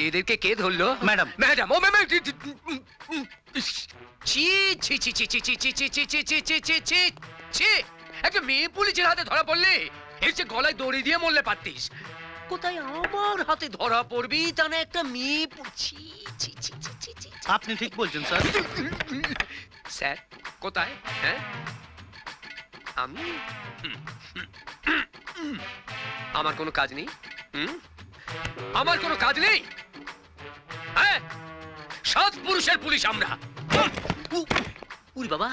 এদেরকে কে ধরলো? Madam. Madam, ও madam, ছি ছি ছি ছি ছি ছি ছি ছি ছি ছি ছি ছি ছি ছি ছি, একটা মেয়ে পুলিশের হাতে ধরা পড়লে এর যে গলায় দড়ি দিয়ে মরলে পারতিস, কোথায় আমার হাতে ধরা পড়বি তা না একটা মেয়ে ছি ছি ছি ছি ছি ছি। আপনি ঠিক বলছেন স্যার। স্যার কোথায়? হ্যাঁ আমি আমার কোনো কাজ নেই? আমার কোনো কাজ নেই? হ্যাঁ, সৎ পুরুষের পুলিশ আমরা। উরি বাবা,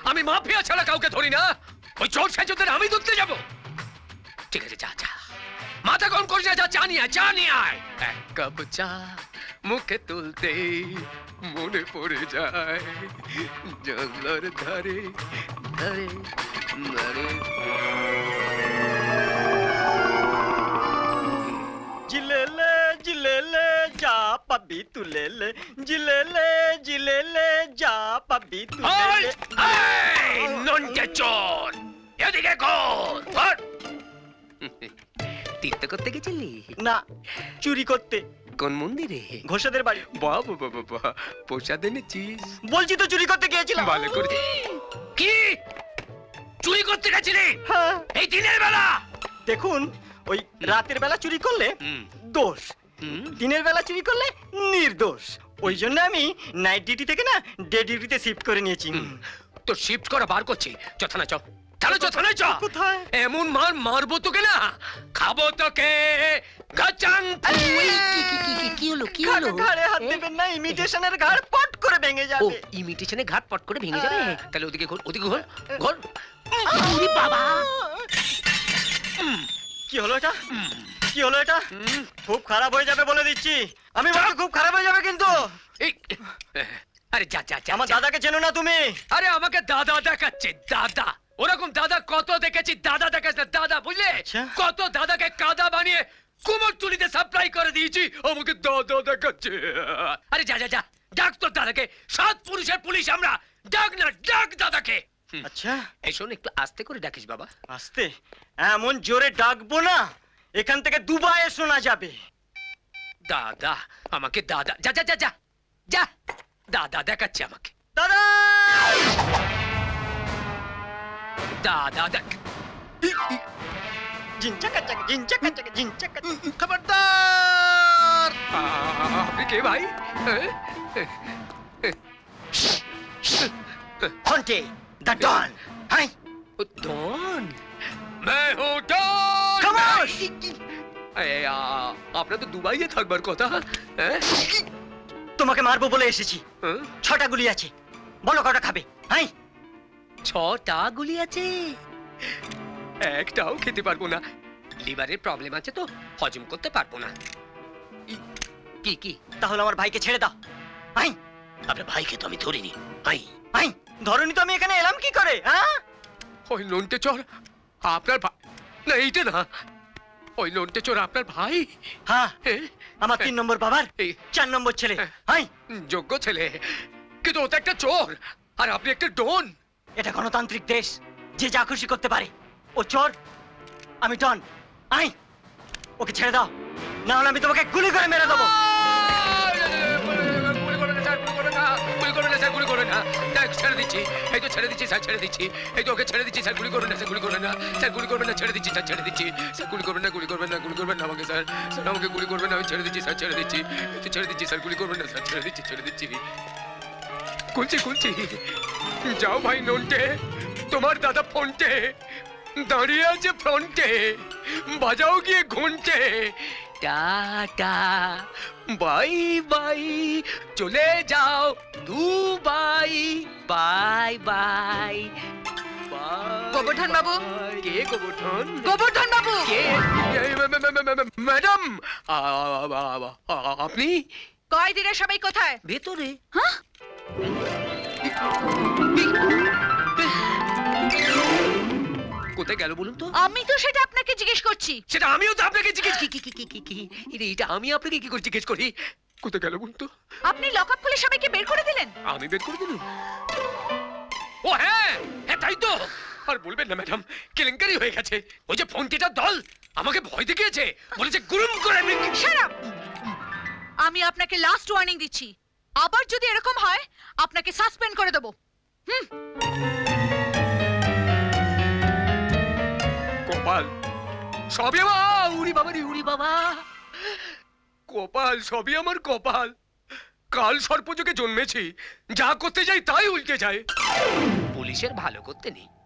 আমি মাফিয়া ছাড়া কাউকে ধরি না। ওই চোর সেজদের আমি ধরতে যাব? ঠিক আছে, যা যা, মাথা গরম করিস না, যা চা নিয়ে আয়, চা নিয়ে আয়। এক কাপ চা মুখে তুলতে মনে পড়ে যায় জঙ্গলের ধারে ধারে ধারে। জিলেলে জিলেলে যা পাবি তুলেলে, জিলেলে জিলেলে যা পাবি তুলেলে। নন্টে চোর, এদিকে ঘর। তীর্থ করতে গেছিলি? না, চুরি করতে। কোন মন্দিরে? ঘোষাদের বাড়ি। বাবা বাবা বাবা, প্রসাদ এনেছিস? বলছি তো চুরি করতে গিয়েছিলাম। ভালো করেছিস। কি চুরি করতে গেছিলি হ্যাঁ। এই দিনের বেলা? দেখুন, ওই রাতের বেলা চুরি করলে দোষ, দিনের বেলা চুরি করলে নির্দোষ। ওই জন্য আমি নাইট ডিউটি থেকে না ডে ডিউটিতে শিফট করে নিয়েছি। তো শিফট করা বার করছি। চথানা চ, চলো চথানা চ। কোথায়? এমন মার মারবো তোকে না, খাবো তোকে। গাচাং। কি হলো কি হলো? ঘাড়ে হাত দেবেন না, ইমিটেশনের ঘাড় পট করে ভেঙে ও, যাবে। ইমিটেশনে ঘাট পট করে ভেঙে যাবে? তাহলে ওদিকে ঘোর, ওদিকে ঘোর ঘোর। ওরে বাবা, কি হলো এটা? কি হলো এটা? খুব খারাপ হয়ে যাবে বলে দিচ্ছি। আমি বলছি খুব খারাপ হয়ে যাবে কিন্তু। এই, আরে যা যা যা। আমার দাদাকে চেনো না তুমি? আরে আমাকে দাদা দেখাচ্ছে, দাদা। ওরকম দাদা কত দেখেছি, দাদা দেখাচ্ছে না, দাদা, বুঝলে? আচ্ছা। কত দাদাকে কাদা বানিয়ে কুমোরটুলিতে সাপ্লাই করে দিয়েছি, আমাকে দাদা দেখাচ্ছে। আরে যা যা যা, ডাক তোর দাদাকে। সৎ পুরুষের পুলিশ আমরা, ডাক না, ডাক দাদাকে। আচ্ছা, এই শোন, একটু আস্তে করে ডাকিস বাবা। আস্তে? এমন জোরে ডাকবো না এখান থেকে দুবাইয়ে শোনা যাবে। দাদা, আমাকে দাদা, যা যা যা যা যা, দাদা দেখাচ্ছে আমাকে। দাদা! দাদা দেখ। জিনচাকাচাক, জিনচাকাচাক, জিনচাকাচাক। খবরদার! আপনি কে ভাই? ফন্টে, দ্য ডন। হাই, ডন? मैं हूँ डॉन। খামোশ! আপনার তো দুবাইয়ে থাকবার কথা। তোমাকে মারবো বলে এসেছি। 6টা গুলি আছে, বলো কটা খাবে? হাই, 6টা গুলি আছে, একটাও খেতে পারবো না। লিভারের প্রবলেম আছে তো, হজম করতে পারবো না। কি কি? তাহলে আমার ভাইকে ছেড়ে দাও। হাই, আপনার ভাইকে তো আমি ধরিনি। হাই হাই, ধরনি তো আমি এখানে এলাম কি করে? হ্যাঁ, ওই লোনটে চোর আপনার ভাই? না, এইটা না, ওই লোনটে চোর আপনার ভাই? হ্যাঁ, আমার 3 নম্বর বাবার 4 নম্বর ছেলে। হাই, যোগ্য ছেলে, কিন্তু ও তো একটা চোর আর আপনি একটা ডন। এটা গণতান্ত্রিক দেশ, যে যা খুশি করতে পারে। ও চোর, আমি ডন। আই, ওকে ছেড়ে দাও, না হলে আমি তোমাকে গুলি করে মেরে দেবো। ছেড়ে দিচ্ছি, এই তো ছেড়ে দিচ্ছি স্যার, ছেড়ে দিচ্ছি, এই তো ওকে ছেড়ে দিচ্ছি স্যার। গুলি করবেন না স্যার, গুলি করবেন না স্যার, গুলি করবেন না, ছেড়ে দিচ্ছি স্যার, ছেড়ে দিচ্ছি স্যার। গুলি করবেন না, গুলি করবেন না, গুলি করবেন না আমাকে স্যার, স্যার আমাকে গুলি করবেন না, আমি ছেড়ে দিচ্ছি স্যার, ছেড়ে দিচ্ছি, এই তো ছেড়ে দিচ্ছি স্যার। গুলি করবেন না স্যার, ছেড়ে দিচ্ছি, ছেড়ে দিচ্ছি। খুলছি খুলছি। যাও ভাই নন্টে, তোমার দাদা ফোনটে দাঁড়িয়ে আছে ফ্রন্টে, বাজাও গিয়ে ঘন্টে। টাটা, বাই বাই, চলে যাও দুবাই, বাই বাই। গোবর্ধন বাবু। কে গোবর্ধন? গোবর্ধন বাবু। কে? ম্যাডাম, আপনি? কয়দিনের সবাই কোথায়? ভেতরে। হ্যাঁ, কোথায় গেল বলুন তো? আমি তো সেটা আপনাকে জিজ্ঞেস করছি। সেটা আমিও তো আপনাকে জিজ্ঞেস এটা আমি আপনাকে কি করে জিজ্ঞেস করি? কোথায় গেল বলুন তো? আপনি লকআপ খুলে সবাইকে বের করে দিলেন। আমি বের করে দিলাম? ও ও হ্যাঁ হ্যাঁ তাই তো। আর বলবেন না ম্যাডাম, কেলেঙ্কারি হয়ে গেছে। ওই যে ফোনটিটার দল আমাকে ভয় দেখিয়েছে, বলেছে গুরুম করে Shut up! আমি আপনাকে লাস্ট ওয়ার্নিং দিচ্ছি, আবার যদি এরকম হয় আপনাকে সাসপেন্ড করে দেবো। কপাল সবই আমার, উড়ি বাবা রে উড়ি বাবা, কপাল সবই আমার কপাল। কাল সর্পযোগে জন্মেছি, যা করতে যাই তাই উল্টে যায়। পুলিশের ভালো করতে নেই,